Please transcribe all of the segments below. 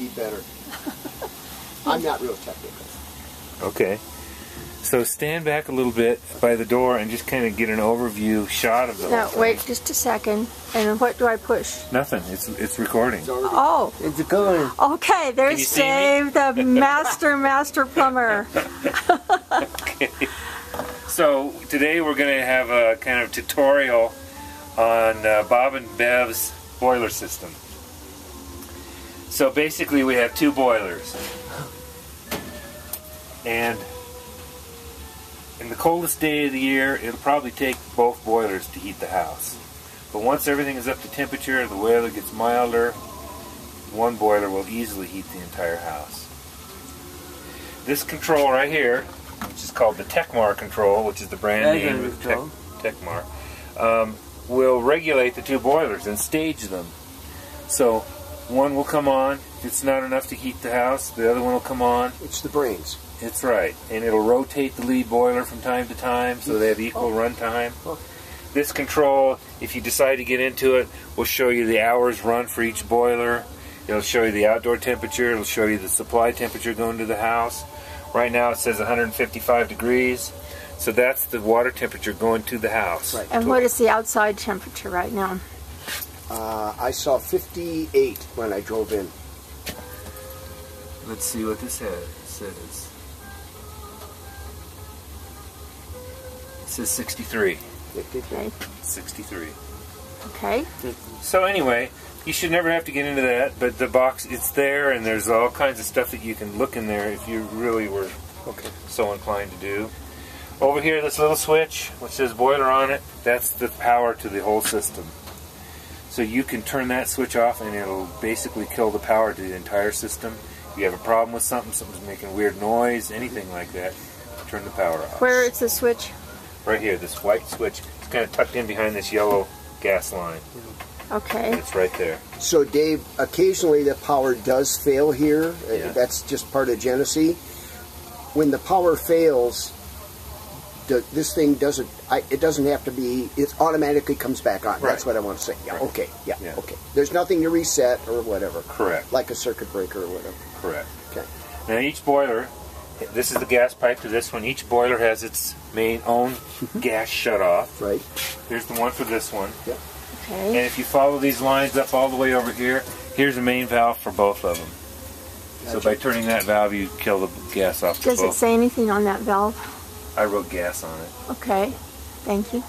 be better. I'm not real technical. Okay. So stand back a little bit by the door and just kind of get an overview shot of the whole Now, thing. wait just a second. And what do I push? Nothing. It's recording. Oh. It's going. Okay, there's see me? Dave, the master plumber. Okay. So today we're going to have a kind of tutorial on Bob and Bev's boiler system. So basically we have two boilers. And in the coldest day of the year, it'll probably take both boilers to heat the house. But once everything is up to temperature, the weather gets milder, one boiler will easily heat the entire house. This control right here, which is called the Tekmar control, which is the brand name of Tekmar, will regulate the two boilers and stage them. So one will come on, if it's not enough to heat the house, the other one will come on. It's the brains. It's right, and it'll rotate the lead boiler from time to time so they have equal run time. This control, if you decide to get into it, will show you the hours run for each boiler. It'll show you the outdoor temperature. It'll show you the supply temperature going to the house. Right now it says 155 degrees, so that's the water temperature going to the house. Right. And what is the outside temperature right now? I saw 58 when I drove in. Let's see what this says. It says 63. Okay. 63. Okay. So anyway, you should never have to get into that, but the box, it's there, and there's all kinds of stuff that you can look in there if you really were so inclined to do. Over here, this little switch, which says boiler on it, that's the power to the whole system. So you can turn that switch off, and it'll basically kill the power to the entire system. If you have a problem with something, something's making weird noise, anything like that, turn the power off. Where is the switch? Right here, this white switch. It's kind of tucked in behind this yellow gas line. Okay. It's right there. So Dave, occasionally the power does fail here. Yeah. That's just part of Genesee. When the power fails, this thing doesn't, it doesn't have to be, it automatically comes back on. Right. That's what I want to say. Yeah, right. Okay, yeah, okay. There's nothing to reset or whatever. Correct. Like a circuit breaker or whatever. Correct. Okay. Now each boiler, this is the gas pipe to this one. Each boiler has its main own gas shutoff. Right. Here's the one for this one. Yeah. Okay. And if you follow these lines up all the way over here, here's the main valve for both of them. Gotcha. So by turning that valve, you kill the gas off. Does it say anything on that valve? I wrote gas on it. Okay. Thank you.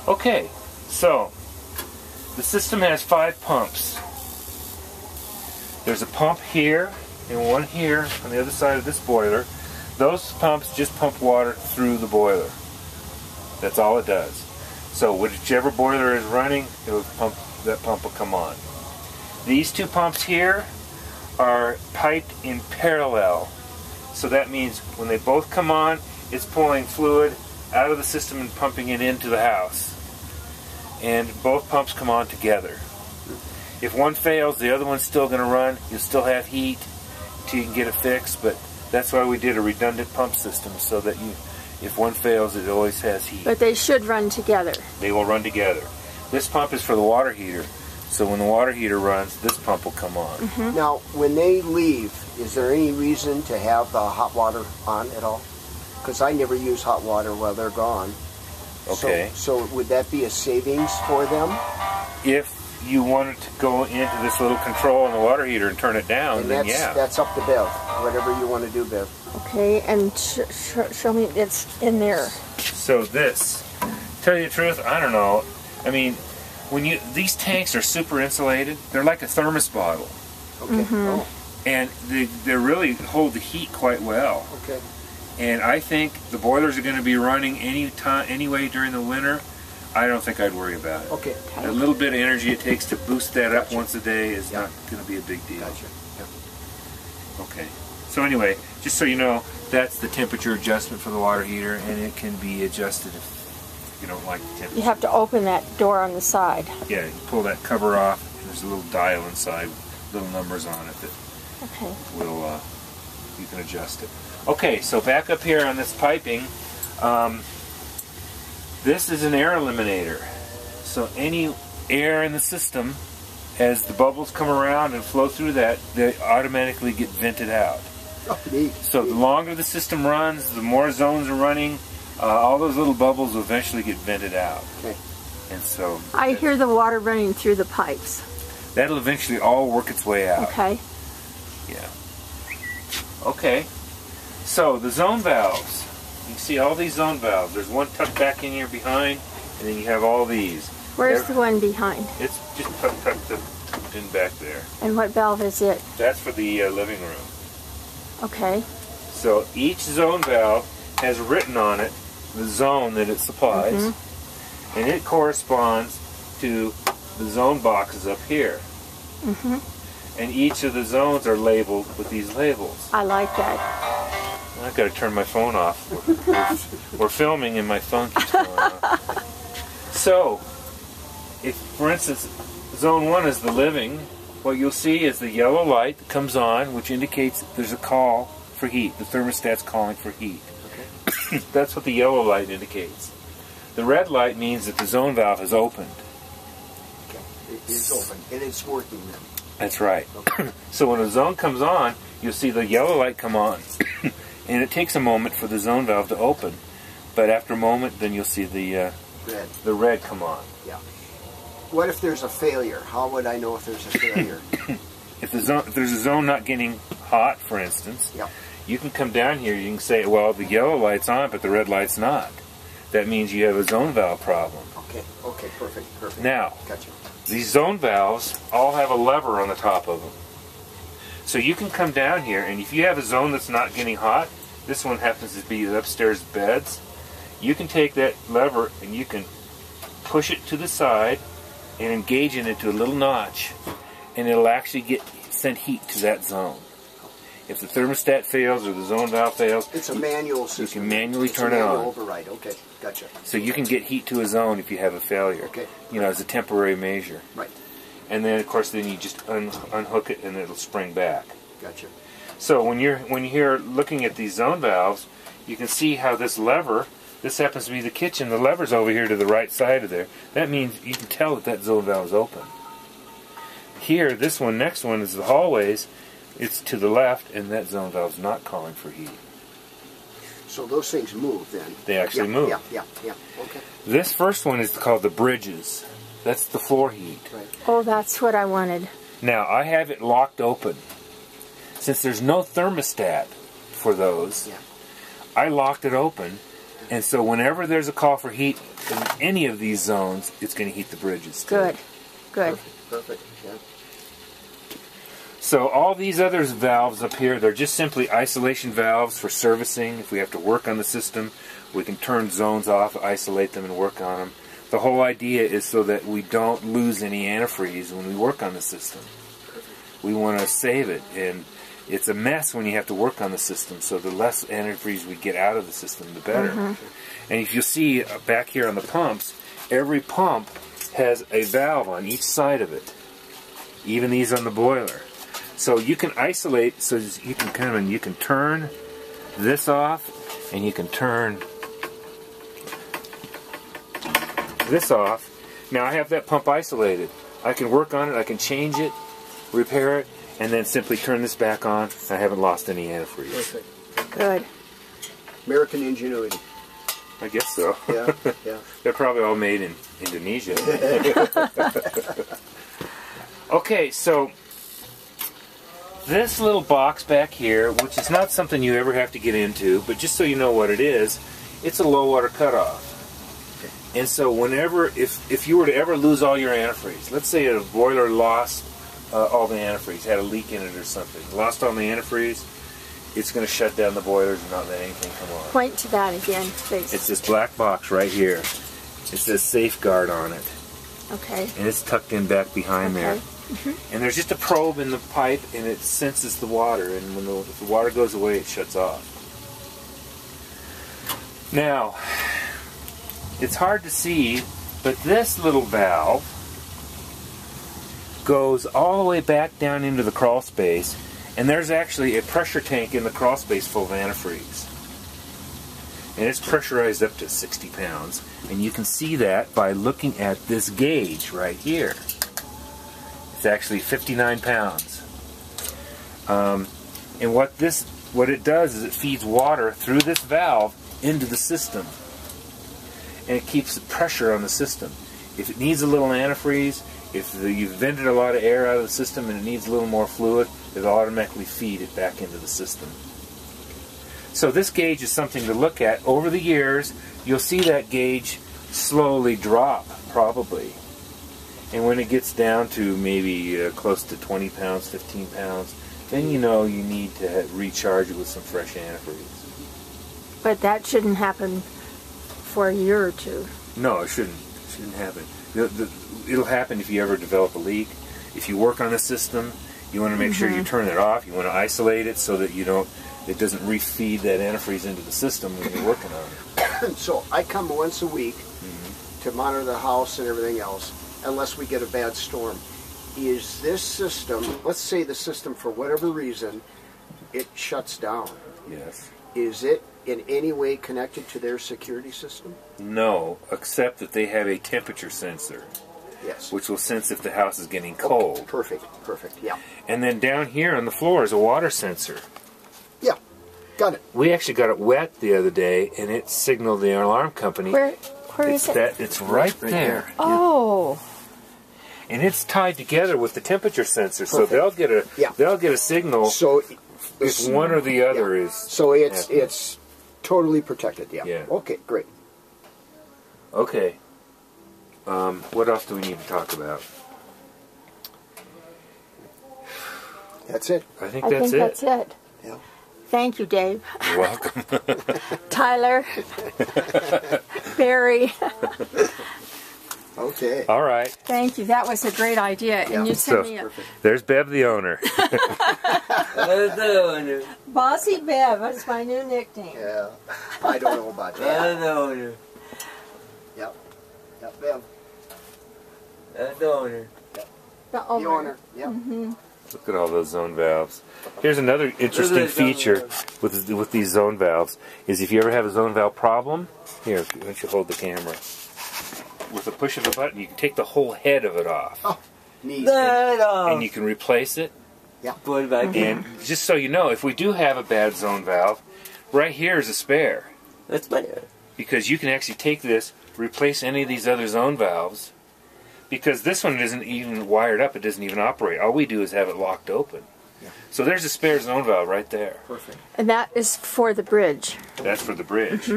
Okay, so the system has 5 pumps. There's a pump here and one here on the other side of this boiler. Those pumps just pump water through the boiler. That's all it does. So whichever boiler is running, that pump will come on. These 2 pumps here are piped in parallel. So that means when they both come on, it's pulling fluid out of the system and pumping it into the house. And both pumps come on together. If one fails, the other one's still going to run. You'll still have heat until you can get it fixed, but that's why we did a redundant pump system, so that if one fails, it always has heat. But they should run together. They will run together. This pump is for the water heater, so when the water heater runs, this pump will come on. Mm-hmm. Now, when they leave, is there any reason to have the hot water on at all? Because I never use hot water while they're gone. Okay. So would that be a savings for them? If you wanted to go into this little control on the water heater and turn it down, And then yeah. that's up to Bev. Whatever you want to do, Bev. Okay, and show me it's in there. So this, tell you the truth, I don't know. I mean, these tanks are super insulated. They're like a thermos bottle. Okay. Mm-hmm. Oh, And they really hold the heat quite well. okay. And I think the boilers are going to be running anyway during the winter. I don't think I'd worry about it. Okay. A little bit of energy it takes to boost that up Gotcha. once a day is Yeah. not going to be a big deal. Gotcha. Yeah. Okay. So anyway, just so you know, that's the temperature adjustment for the water heater, and it can be adjusted if you don't like the temperature. You have to open that door on the side. Yeah, you pull that cover off, and there's a little dial inside, little numbers on it that Okay. will, you can adjust it. Okay, so back up here on this piping, this is an air eliminator. So any air in the system as the bubbles come around and flow through that, they automatically get vented out. Oh, neat. So the longer the system runs, the more zones are running, all those little bubbles will eventually get vented out. Okay. And so I hear the water running through the pipes. that'll eventually all work its way out. Okay. Yeah. Okay. So the zone valves. You can see all these zone valves. There's one tucked back in here behind, and then you have all these. Where's the one behind? It's just tucked in back there. And what valve is it? That's for the living room. Okay. So each zone valve has written on it the zone that it supplies, and it corresponds to the zone boxes up here. And each of the zones are labeled with these labels. I like that. I've got to turn my phone off. We're filming and my phone keeps going off. So, if, for instance, zone 1 is the living, what you'll see is the yellow light that comes on, which indicates there's a call for heat. The thermostat's calling for heat. Okay. That's what the yellow light indicates. The red light means that the zone valve is opened. Okay. It is open, and it's working then. That's right. Okay. So when a zone comes on, you'll see the yellow light come on. And it takes a moment for the zone valve to open. But after a moment, then you'll see the red come on. Yeah. What if there's a failure? How would I know if there's a failure? If there's a zone not getting hot, for instance, Yeah. you can come down here, you can say, well, the yellow light's on, but the red light's not. That means you have a zone valve problem. Okay. Okay. Perfect. Perfect. Now, Gotcha. these zone valves all have a lever on the top of them. So you can come down here, and if you have a zone that's not getting hot, this one happens to be the upstairs beds, you can take that lever and you can push it to the side and engage it into a little notch, and it'll actually send heat to that zone. If the thermostat fails or the zone valve fails, It's a manual system. you can manually It's turn a it manual on. override. Okay. Gotcha. So you can get heat to a zone if you have a failure. Okay. You know, as a temporary measure. Right. And then, of course, then you just unhook it and it'll spring back. Gotcha. So when you're looking at these zone valves, you can see how this lever, this happens to be the kitchen, the lever's over here to the right side of there. That means you can tell that zone valve is open. Here, this one, next one is the hallways. It's to the left, and that zone valve's not calling for heat. So those things move then. They actually Yeah, move. Yeah. Okay. This first one is called the bridges. That's the floor heat. Right. Oh, that's what I wanted. Now, I have it locked open. Since there's no thermostat for those, Yeah. I locked it open, and so whenever there's a call for heat in any of these zones, it's going to heat the bridges. too. Good. Good. Perfect. Yeah. So all these other valves up here, they're just simply isolation valves for servicing. If we have to work on the system, we can turn zones off, isolate them, and work on them. The whole idea is so that we don't lose any antifreeze when we work on the system. We want to save it, and it's a mess when you have to work on the system, so the less antifreeze we get out of the system, the better. And if you see back here on the pumps, every pump has a valve on each side of it, even these on the boiler. So you can isolate, so you can you can turn this off, and you can turn this off. Now I have that pump isolated. I can work on it, I can change it, repair it, and then simply turn this back on. I haven't lost any antifreeze. Perfect. Good. American ingenuity. I guess so. Yeah. Yeah. They're probably all made in Indonesia. Okay, so this little box back here, which is not something you ever have to get into, but just so you know what it is, it's a low water cutoff. And so whenever, if you were to ever lose all your antifreeze, let's say a boiler lost all the antifreeze, had a leak in it or something, lost all the antifreeze, it's going to shut down the boilers and not let anything come on. Point to that again, please. It's this black box right here. It says safeguard on it. Okay. And it's tucked in back behind there. And there's just a probe in the pipe, and it senses the water, and when if the water goes away, it shuts off. Now, it's hard to see, but this little valve goes all the way back down into the crawl space, and there's actually a pressure tank in the crawl space full of antifreeze. And it's pressurized up to 60 pounds, and you can see that by looking at this gauge right here. It's actually 59 pounds. And what it does is it feeds water through this valve into the system. And it keeps the pressure on the system. If it needs a little antifreeze, if you've vented a lot of air out of the system and it needs a little more fluid, it'll automatically feed it back into the system. So this gauge is something to look at. Over the years, you'll see that gauge slowly drop, probably. And when it gets down to maybe close to 20 pounds, 15 pounds, then you know you need to recharge it with some fresh antifreeze. But that shouldn't happen for a year or two. No, it shouldn't. It shouldn't happen. It'll happen if you ever develop a leak. If you work on the system, you want to make sure you turn it off. You want to isolate it so that it doesn't refeed that antifreeze into the system when you're working on it. So I come once a week to monitor the house and everything else, unless we get a bad storm. Is this system, let's say the system for whatever reason, it shuts down. Yes. Is it in any way connected to their security system? No, except that they have a temperature sensor. Yes. Which will sense if the house is getting cold. Okay, perfect, yeah. And then down here on the floor is a water sensor. Yeah, got it. We actually got it wet the other day, and it signaled the alarm company. Where is it? It's right there. Oh. And it's tied together with the temperature sensor, so they'll get a signal. So if one or the other is. So it's totally protected. Yeah. Okay, great. Okay. What else do we need to talk about? That's it. I think that's it. Yeah. Thank you, Dave. You're welcome. Tyler. Barry. Okay. All right. Thank you. That was a great idea. And you sent me a... There's Bev the owner. Bossy Bev. That's my new nickname. Yeah. I don't know about that. Yep. Yep, Bev. The owner. The owner. The owner. Yep. Look at all those zone valves. Here's another interesting feature with these zone valves, is if you ever have a zone valve problem, here, why don't you hold the camera? With the push of a button, you can take the whole head of it off. Oh, neat. And you can replace it. Yeah. Put it back in. And just so you know, if we do have a bad zone valve, right here is a spare. That's funny. Because you can actually take this, replace any of these other zone valves, because this one isn't even wired up, it doesn't even operate. All we do is have it locked open. Yeah. So there's a spare zone valve right there. Perfect. And that is for the bridge. That's for the bridge.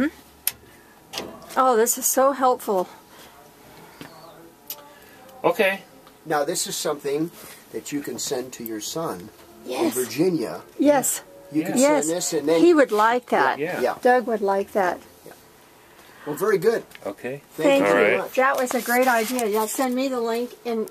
Oh, this is so helpful. Okay. Now this is something that you can send to your son in Yes. Virginia. Yes. You can Yes. send this and then... He would like that. Yeah. Doug would like that. Well, very good. Okay. Thank you you. very All right. much. That was a great idea. You'll send me the link and